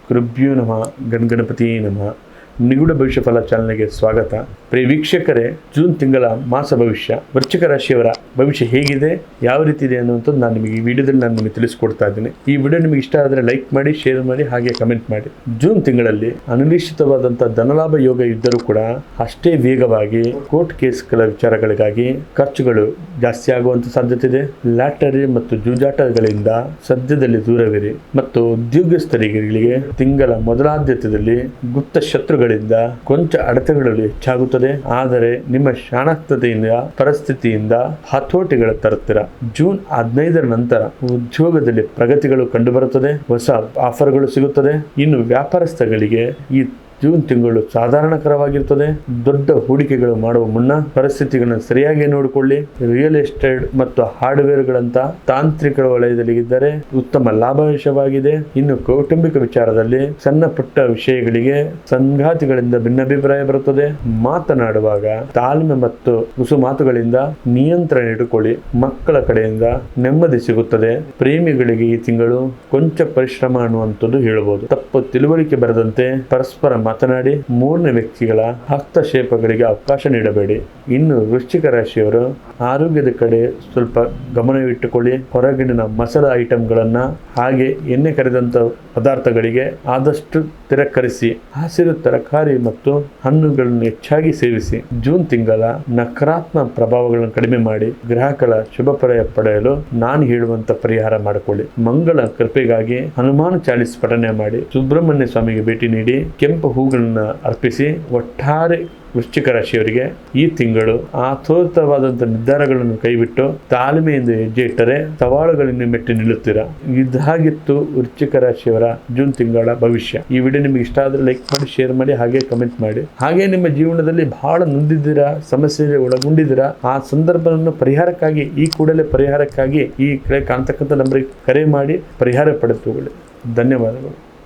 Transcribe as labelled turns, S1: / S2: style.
S1: ಗುರುಭ್ಯೋ ನಮಃ ಗಣಗಣಪತಿ ನಮಃ. ನಿಗೂಢ ಭವಿಷ್ಯ ಫಲ ಚಾನಲ್ಗೆ ಸ್ವಾಗತ. ಪ್ರಿಯ ವೀಕ್ಷಕರೇ, ಜೂನ್ ತಿಂಗಳ ಮಾಸ ಭವಿಷ್ಯ ವೃಶ್ಚಿಕ ರಾಶಿಯವರ ಭವಿಷ್ಯ ಹೇಗಿದೆ, ಯಾವ ರೀತಿ ಇದೆ ಅನ್ನುವಂಥದ್ದು ನಾನು ನಿಮಗೆ ಈ ವಿಡಿಯೋದಲ್ಲಿ ನಿಮಗೆ ತಿಳಿಸ್ಕೊಡ್ತಾ ಇದ್ದೀನಿ. ಈ ವಿಡಿಯೋ ನಿಮಗೆ ಇಷ್ಟ ಆದರೆ ಲೈಕ್ ಮಾಡಿ, ಶೇರ್ ಮಾಡಿ, ಹಾಗೆ ಕಮೆಂಟ್ ಮಾಡಿ. ಜೂನ್ ತಿಂಗಳಲ್ಲಿ ಅನಿರೀಕ್ಷಿತವಾದಂತಹ ಧನಲಾಭ ಯೋಗ ಇದ್ದರೂ ಕೂಡ ಅಷ್ಟೇ ವೇಗವಾಗಿ ಕೋರ್ಟ್ ಕೇಸ್ಗಳ ವಿಚಾರಗಳಿಗಾಗಿ ಖರ್ಚುಗಳು ಜಾಸ್ತಿ ಆಗುವಂತ ಸಾಧ್ಯತೆ ಇದೆ. ಲಾಟರಿ ಮತ್ತು ಜೂಜಾಟಗಳಿಂದ ಸದ್ಯದಲ್ಲಿ ದೂರವಿರಿ. ಮತ್ತು ಉದ್ಯೋಗಸ್ಥರಿಗೆ ತಿಂಗಳ ಮೊದಲಾದ್ಯತೆಯಲ್ಲಿ ಗುಪ್ತ ಶತ್ರುಗಳಿಂದ ಕೊಂಚ ಅಡೆತಡೆಗಳು ಹೆಚ್ಚಾಗುತ್ತದೆ. ಆದರೆ ನಿಮ್ಮ ಶಾಣಾಕ್ತತೆಯಿಂದ ಪರಿಸ್ಥಿತಿಯಿಂದ ಹತೋಟಿಗಳ ತರುತ್ತೀರ. ಜೂನ್ 15ರ ನಂತರ ಉದ್ಯೋಗದಲ್ಲಿ ಪ್ರಗತಿಗಳು ಕಂಡುಬರುತ್ತದೆ. ಹೊಸ ಆಫರ್ಗಳು ಸಿಗುತ್ತದೆ. ಇನ್ನು ವ್ಯಾಪಾರಸ್ಥಗಳಿಗೆ ಈ ಜೂನ್ ತಿಂಗಳು ಸಾಧಾರಣಕರವಾಗಿರುತ್ತದೆ. ದೊಡ್ಡ ಹೂಡಿಕೆಗಳು ಮಾಡುವ ಮುನ್ನ ಪರಿಸ್ಥಿತಿಗಳನ್ನು ಸರಿಯಾಗಿ ನೋಡಿಕೊಳ್ಳಿ. ರಿಯಲ್ ಎಸ್ಟೇಟ್ ಮತ್ತು ಹಾರ್ಡ್ವೇರ್ಗಳಂತ ತಾಂತ್ರಿಕ ವಲಯದಲ್ಲಿ ಇದ್ದರೆ ಉತ್ತಮ ಲಾಭಾಂಶವಾಗಿದೆ. ಇನ್ನು ಕೌಟುಂಬಿಕ ವಿಚಾರದಲ್ಲಿ ಸಣ್ಣ ಪುಟ್ಟ ವಿಷಯಗಳಿಗೆ ಸಂಗಾತಿಗಳಿಂದ ಭಿನ್ನಾಭಿಪ್ರಾಯ ಬರುತ್ತದೆ. ಮಾತನಾಡುವಾಗ ತಾಳ್ಮೆ ಮತ್ತು ಕುಸು ಮಾತುಗಳಿಂದ ನಿಯಂತ್ರಣ ಇಟ್ಟುಕೊಳ್ಳಿ. ಮಕ್ಕಳ ಕಡೆಯಿಂದ ನೆಮ್ಮದಿ ಸಿಗುತ್ತದೆ. ಪ್ರೇಮಿಗಳಿಗೆ ಈ ತಿಂಗಳು ಕೊಂಚ ಪರಿಶ್ರಮ ಅನ್ನುವಂಥದ್ದು ಹೇಳಬಹುದು. ತಪ್ಪು ತಿಳುವಳಿಕೆ ಬರದಂತೆ ಪರಸ್ಪರ ಮಾತನಾಡಿ. ಮೂರನೇ ವ್ಯಕ್ತಿಗಳ ಹಸ್ತಕ್ಷೇಪಗಳಿಗೆ ಅವಕಾಶ ನೀಡಬೇಡಿ. ಇನ್ನು ವೃಶ್ಚಿಕ ರಾಶಿಯವರು ಆರೋಗ್ಯದ ಕಡೆ ಸ್ವಲ್ಪ ಗಮನವಿಟ್ಟುಕೊಳ್ಳಿ. ಹೊರಗಿನ ಮಸಾಲ ಐಟಂಗಳನ್ನ ಹಾಗೆ ಎಣ್ಣೆ ಕರೆದಂತ ಪದಾರ್ಥಗಳಿಗೆ ಆದಷ್ಟು ತಿರಸ್ಕರಿಸಿ. ಹಸಿರು ತರಕಾರಿ ಮತ್ತು ಹಣ್ಣುಗಳನ್ನು ಹೆಚ್ಚಾಗಿ ಸೇವಿಸಿ. ಜೂನ್ ತಿಂಗಳ ನಕಾರಾತ್ಮಕ ಪ್ರಭಾವಗಳನ್ನು ಕಡಿಮೆ ಮಾಡಿ ಗ್ರಾಹಕರ ಶುಭಫಲ ಪಡೆಯಲು ನಾನು ಹೇಳುವಂತ ಪರಿಹಾರ ಮಾಡಿಕೊಳ್ಳಿ. ಮಂಗಳ ಕೃಪೆಗಾಗಿ ಹನುಮಾನ್ ಚಾಲಿಸ್ ಪಠನೆ ಮಾಡಿ. ಸುಬ್ರಹ್ಮಣ್ಯ ಸ್ವಾಮಿಗೆ ಭೇಟಿ ನೀಡಿ. ಕೆಂಪು ಹೂಗಳನ್ನ ಅರ್ಪಿಸಿ. ಒಟ್ಟಾರೆ ವೃಶ್ಚಿಕ ರಾಶಿಯವರಿಗೆ ಈ ತಿಂಗಳು ಆತೋರಿತವಾದಂತಹ ನಿರ್ಧಾರಗಳನ್ನು ಕೈಬಿಟ್ಟು ತಾಳ್ಮೆಯಿಂದ ಹೆಜ್ಜೆ ಇಟ್ಟರೆ ಸವಾಲುಗಳನ್ನು ಮೆಟ್ಟಿ ನಿಲ್ಲುತ್ತೀರಾ. ಇದಾಗಿತ್ತು ವೃಶ್ಚಿಕ ರಾಶಿಯವರ ಜೂನ್ ತಿಂಗಳ ಭವಿಷ್ಯ. ಈ ವಿಡಿಯೋ ನಿಮಗೆ ಇಷ್ಟ ಆದರೆ ಲೈಕ್ ಮಾಡಿ, ಶೇರ್ ಮಾಡಿ, ಹಾಗೆ ಕಮೆಂಟ್ ಮಾಡಿ. ಹಾಗೆ ನಿಮ್ಮ ಜೀವನದಲ್ಲಿ ಬಹಳ ನೊಂದಿದ್ದೀರಾ, ಸಮಸ್ಯೆ ಒಳಗೊಂಡಿದ್ದೀರಾ, ಆ ಸಂದರ್ಭವನ್ನು ಪರಿಹಾರಕ್ಕಾಗಿ ಈ ಕೂಡಲೇ ಪರಿಹಾರಕ್ಕಾಗಿ ಈ ಕಡೆ ಕಾಣ್ತಕ್ಕಂಥ ನಂಬರಿಗೆ ಕರೆ ಮಾಡಿ ಪರಿಹಾರ ಪಡೆದುಕೊಳ್ಳಿ. ಧನ್ಯವಾದಗಳು.